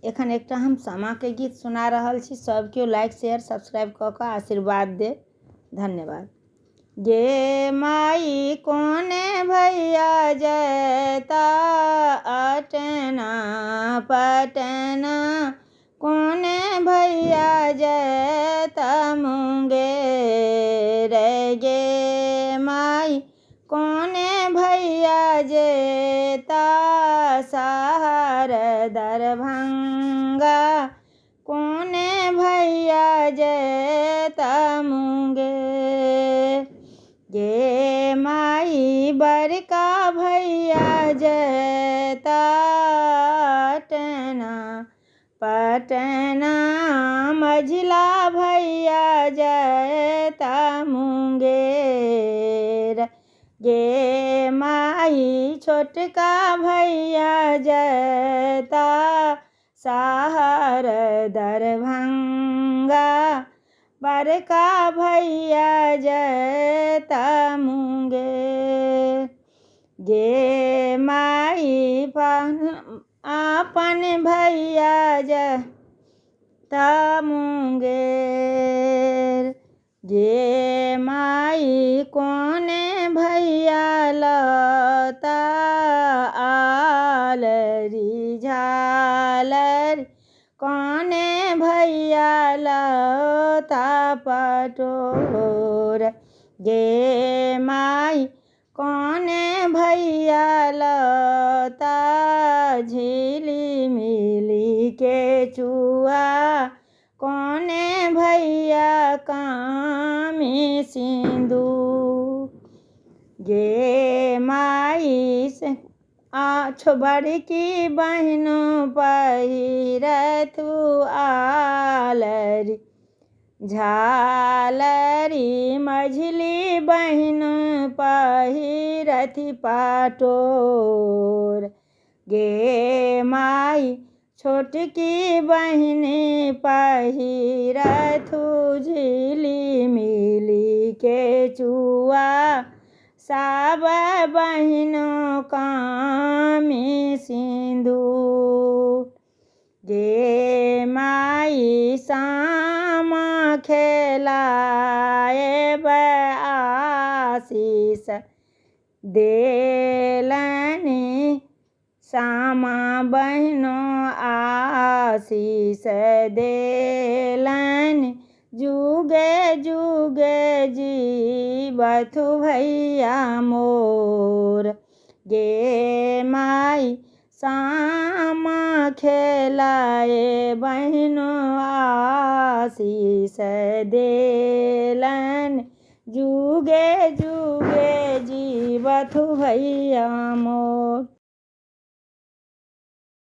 एखन एकटा हम सामा के गीत सुना रहल छी। सब केओ लाइक शेयर सब्सक्राइब कऽ कऽ आशीर्वाद दे। धन्यवाद। गे माई कोने भैया जैता अटना पटना, कोने भैया जैता मुंगेर। गे माई कोने भैया जैता शहर दरभंगा, कोने भैया जैता मुंगेर। गे माई बड़का भैया जैता अटना पटना, मझिला भैया जैता मुंगेर। गे माई छोटका भैया जैता शहर दरभंगा, बड़का भैया जैता मुंगेर। गे माई अपन भैया जैता मुंगेर। गे माई कोने भैया लता आलरी झालर, कोने भैया लता पटोर। गे माई कोने भैया लता झिलिमिली के चुआ, कोने भैया कामी सिंदूर। गे माई से बड़की बहन पहिरथु आलरी झालरी, मझली बहन पहिरथि पाटोर। गे माई छोटकी बहन पहिरथु झिलिमिली के चुआ, सब बहन कामी सिंदूर। गे माई सामा खेलाएब आशीष देलनि, सामा बहनों आशीष देलनि। जुगे जुगे जीवथु भैया मोर। गे माई सामा खेलाए बहनों आशीष देलनि, जुगे जुगे जीवथु भैया मोर।